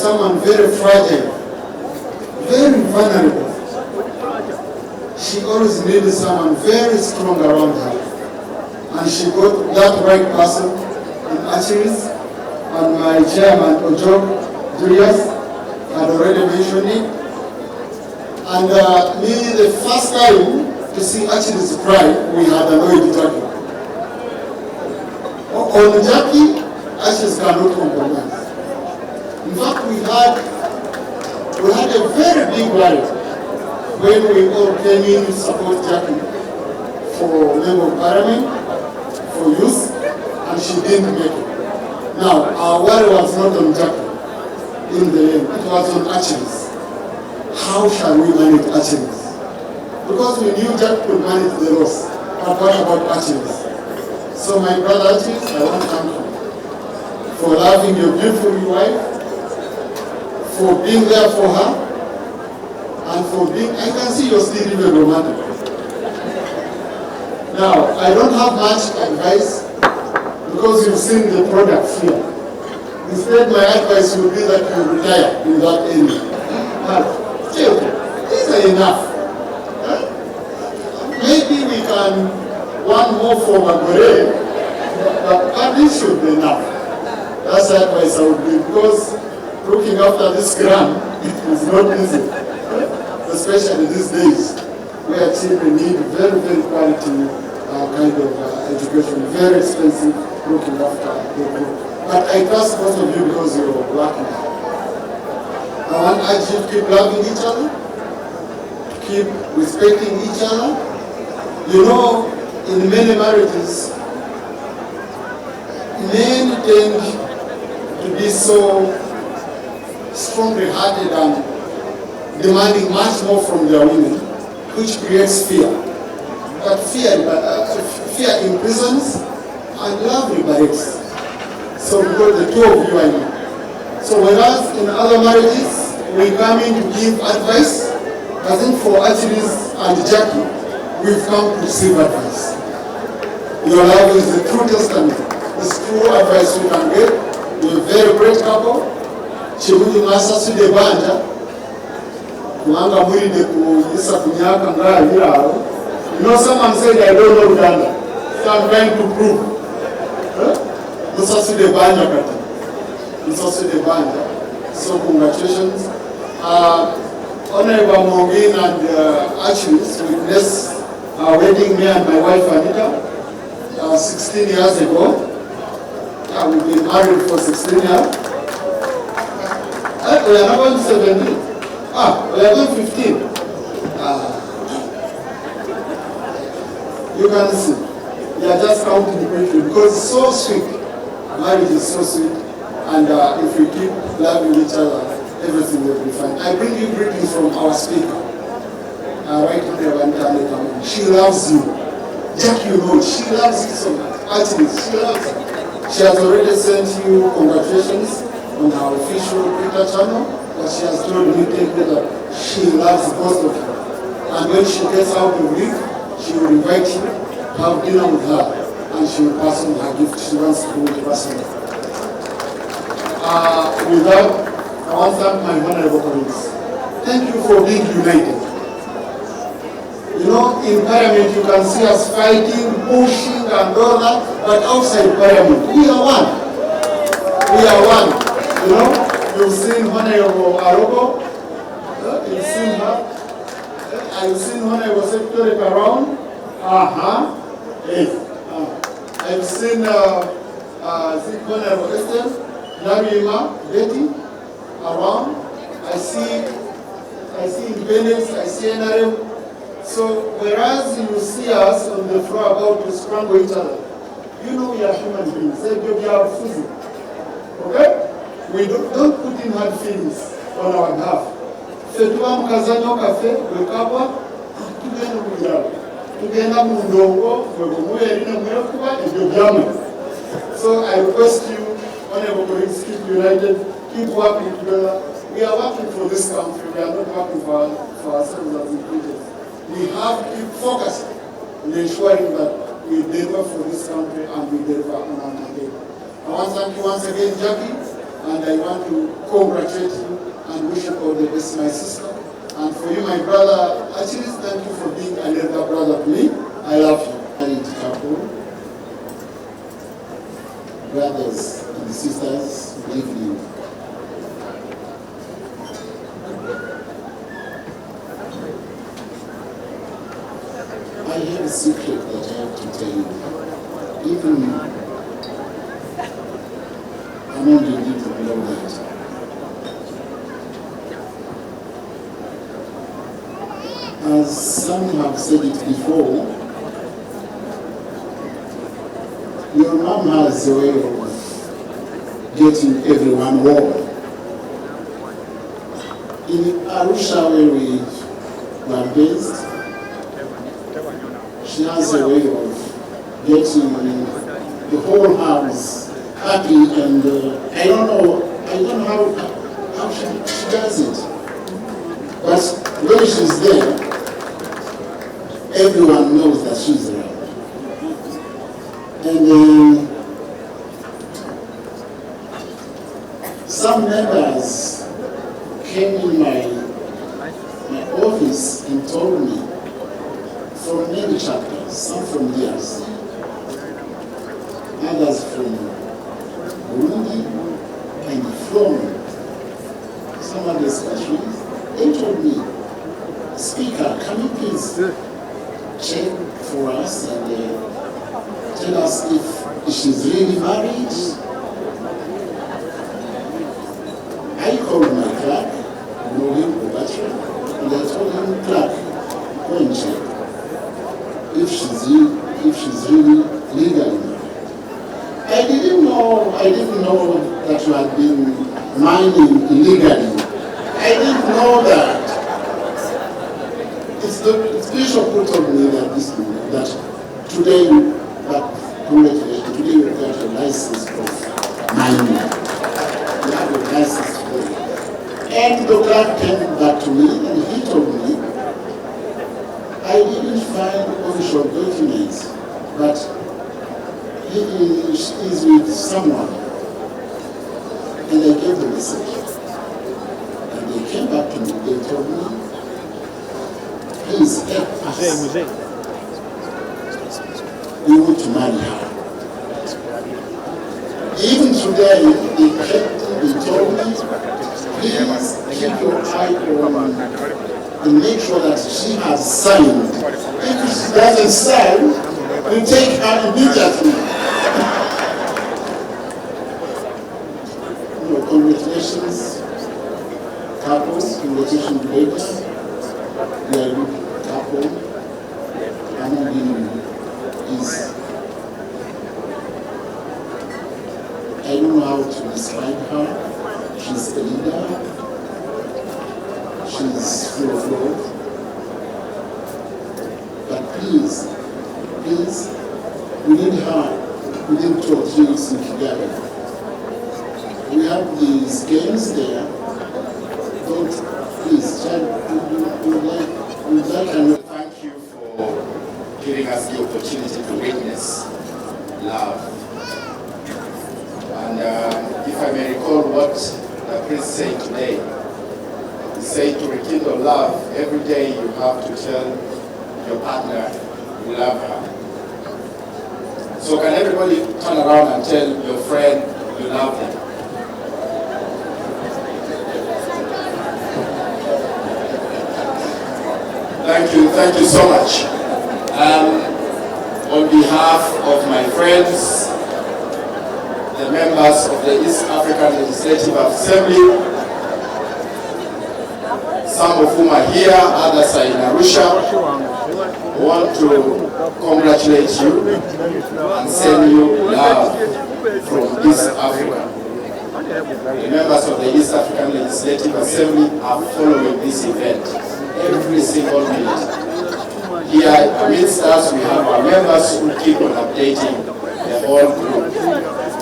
someone very fragile, very vulnerable. She always needed someone very strong around her. And she got that right person in Archives, and my chairman, Ojo Julius, had already mentioned it. And me, the first time to see Archives cry, we had annoyed Jackie. On Jackie, Archives cannot compromise. In fact, we had a very big rally when we all came in to support Jackie for Member of Parliament, for youth, and she didn't make it. Now, our worry was not on Jackie in the end, it was on Archives. How shall we manage Archives? Because we knew Jackie could manage the loss, but what about Archives? So my brother Archives, I want to thank you for loving your beautiful wife, for being there for her, and for being, I can see you're still even romantic. Now, I don't have much advice because you've seen the product here. Instead, my advice would be that you retire in that area. But still, these are enough. Maybe we can one more for Magore, but this should be enough. That's the advice I would give, because looking after this grant is not easy. Especially these days, where children need very, very quality kind of education, very expensive looking after the group. But I trust most of you because you're working. I want you to keep loving each other, keep respecting each other. You know, in many marriages, men tend to be so strongly hearted and demanding much more from their women, which creates fear. But fear imprisons and love liberates. So because the two of you are in. So whereas in other marriages, we come in to give advice, I think for Archives and Jackie, we've come to receive advice. Your love is the true testament. It's true advice we can get. You're a very great couple. Chibudu Masa Sude Banja. Kumanga mwiri kuisa kunyaka ngaa hirao. You know, someone said I don't know Uganda. So I'm trying to prove. Musa Sude Banja kati. Musa Sude Banja. So congratulations. Honorable Mongin and Archives, we blessed our wedding, me and my wife Anita, 16 years ago. We've been married for 16 years. We are now 17. We are going 15. You can see. We are just counting quickly because it's so sweet. Marriage is so sweet. And if we keep loving each other, everything will be fine. I bring you greetings from our speaker. Right here, she loves you. Jack, you know, she loves you so much. Actually, she loves you. She has already sent you congratulations on our official Twitter channel, but she has told me that she loves both of you. And when she gets out of leave, she will invite you to have dinner with her, and she will pass on her gift. She wants to do it personally. With that, I want to thank my honorable colleagues. Thank you for being united. You know, in Parliament you can see us fighting, pushing and all that, but outside Parliament, we are one. We are one. You know, you've seen Honorable Arogo, you've seen her, I've seen Honorable Secretary around, yes. I've seen Honorable Esther, Narima, Betty, around. I see independence, I see NRM. So whereas you see us on the floor about to scramble each other, you know we are human beings. We are physical. Okay? We don't put in hard feelings on our behalf. Fetua mkazanyo kafe, wekabwa, tugenda kujala. Tugenda mundongo, mwegumuye rina mwekuba, ejogyame. So I request you, honorable colleagues, keep united, keep working together. We are working for this country. We are not working for ourselves as individuals. We have to keep focused on ensuring that we deliver for this country and we deliver on our mandate. I want to thank you once again, Jackie, And I want to congratulate you and wish you all the best, my sister. And for you, my brother, actually, thank you for being an elder brother to me. I love you. Married couple, brothers and sisters, good evening. I have a secret that I have to tell you. Even I'm only need to know that. As some have said it before, your mom has a way of getting everyone warm. In Arusha, where we were based, she has a way of getting the whole house happy, and I don't know how she does it. But when she's there, everyone knows that she's around. And some members came in my office and told me from many chapters, some from DRC, others from Burundi, and from some other countries. They told me, Speaker, can you please check for us and tell us if she's really married? I called my clerk, Nolim Obatra, and I told him, clerk, go and check if she's really legally married. I didn't know that you had been mining illegally. I didn't know that. It's Bishop who told me that today, congratulations, today you got a license of mining. You have a license today. And the clerk came back to me and he told me, I didn't find official documents, but he is with someone. And I gave the message. And they came back to me, they told me, please help us. We want to marry her. Even today, they told me, please keep your eye on and make sure that she has signed. If she doesn't sign, we take her immediately. Congratulations, couples, congratulations, ladies. We are a good couple. Among is, I don't know how to describe her. She's a leader. She's full of love. But please, we need her within 2 or 3 weeks in Kigali. We have these games there. Don't, please, we'd like to thank you for giving us the opportunity to witness love. And if I may recall what the priest said today, he said to rekindle love, every day you have to tell your partner you love her. So can everybody turn around and tell your friend you love them? Thank you so much. On behalf of my friends, the members of the East African Legislative Assembly, some of whom are here, others are in Arusha, I want to congratulate you and send you love from East Africa. The members of the East African Legislative Assembly are following this event every single minute. Here amidst us, we have our members who keep on updating the whole group.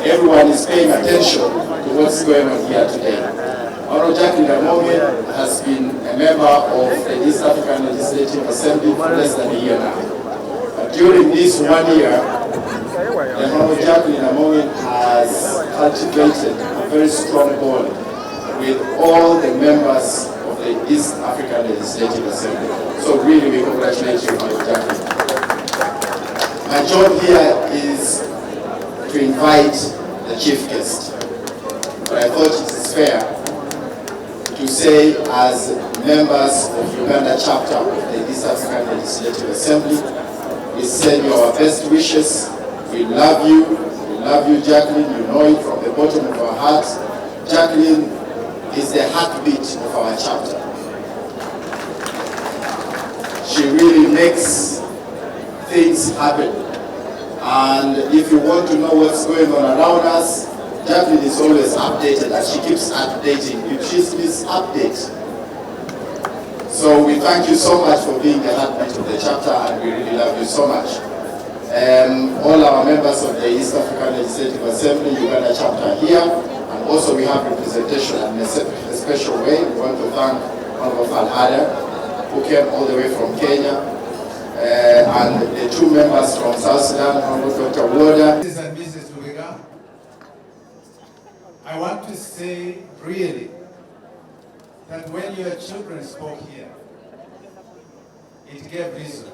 Everyone is paying attention to what's going on here today. Honorable Jacqueline Amoge has been a member of the East African Legislative Assembly for less than a year now. But during this 1 year, the Honorable Jacqueline Amoge has cultivated a very strong bond with all the members of the East African Legislative Assembly. So really we congratulate you, Madam Jacqueline. My job here is to invite the chief guest. But I thought it is fair to say, as members of Uganda chapter of the East African Legislative Assembly, we send you our best wishes. We love you. We love you, Jacqueline. You know it from the bottom of our hearts. Jacqueline is the heartbeat of our chapter. She really makes things happen. And if you want to know what's going on around us, Jacqueline is always updated, and she keeps updating. She's this update. So we thank you so much for being the heartbeat of the chapter, and we really love you so much. All our members of the East African Legislative Assembly, Uganda chapter here, and also we have representation in a special way. We want to thank Honorable Falhada, who came all the way from Kenya, and the two members from South Sudan, Honorable Dr. Woda. Mrs. and Mrs. Lubega, I want to say really that when your children spoke here, it gave reason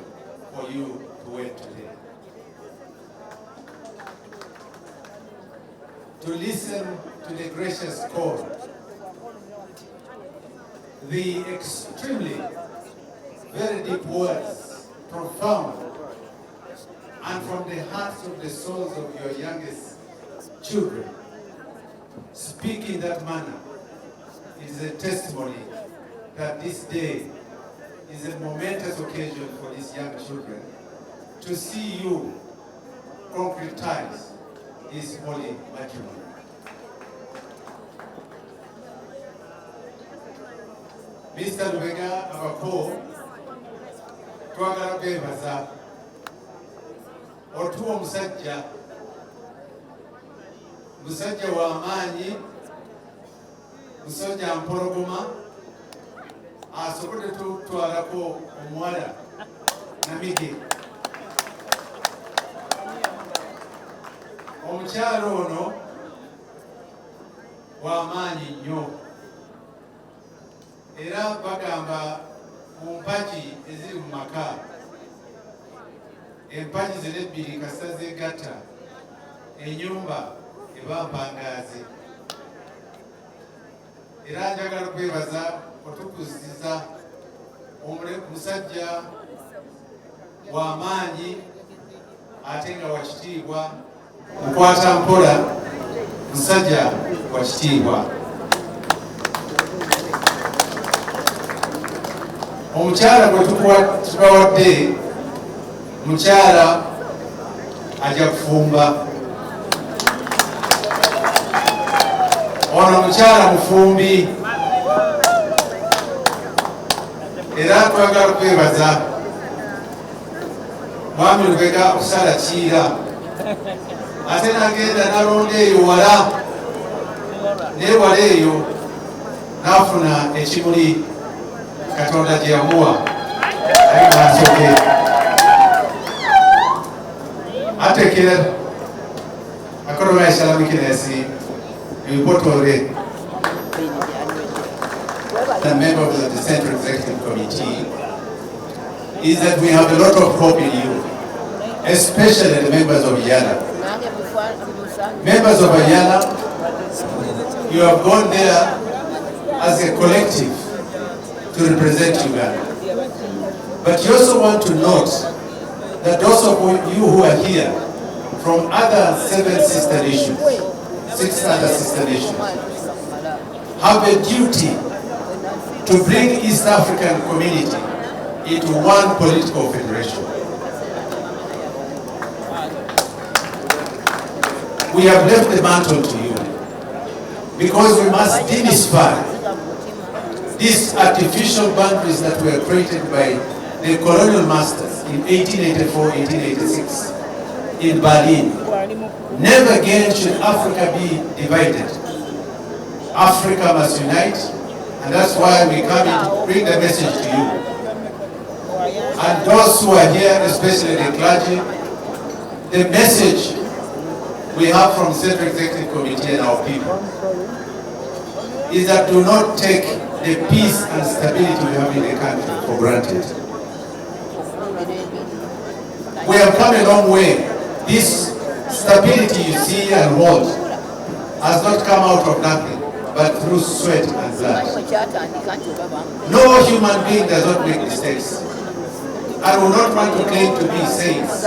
for you to wait today. To listen to the gracious call, the extremely very deep words, profound, and from the hearts of the souls of your youngest children, speak in that manner. It is a testimony that this day is a momentous occasion for these young children to see you concretize this holy matrimony. Mr. Lubega Abako, twagala kwebaza otuwa musajja wa maanyi, musajja mpologoma, asobodde tutwalako omuwala Namige. Omukyalo ono wa maanyi nnyo, era bagamba mu mpagi eziri mu maka, empagi zino ebbiri kasita zeegatta, ennyumba eba mpangaazi. Era njagala kwebaza otukuziza omusajja wa maanyi ate nga wakitiibwa, mukwata mpola, musajja wa kitiibwa. Omukyala gwe tubawadde, mukyala ajja kufumba. Ono mukyala mufumbi, era twagala kwebaza Mwami Lubega okusala kiira, ate n'agenda n'alonda eyo wala, naye wala eyo n'afuna ekimuli Katonda gye yamuwa ali maaso ge. Atekera akoroma esalamukinesi Ipotore, the member of the Central Executive Committee, is that we have a lot of hope in you, especially the members of EALA. Members of EALA, you have gone there as a collective to represent Uganda. But you also want to note that those of you who are here from other 7 sister nations, 6 other sister nations, have a duty to bring East African community into one political federation. We have left the mantle to you because we must demystify these artificial boundaries that were created by the colonial masters in 1884, 1886 in Berlin. Never again should Africa be divided. Africa must unite, and that's why we come in to bring the message to you. And those who are here, especially the clergy, the message we have from Central Executive Committee and our people is that do not take the peace and stability we have in the country for granted. We have come a long way. This stability you see and hold has not come out of nothing, but through sweat and blood. No human being does not make mistakes. I will not want to claim to be saints,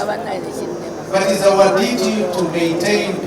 but it's our duty to maintain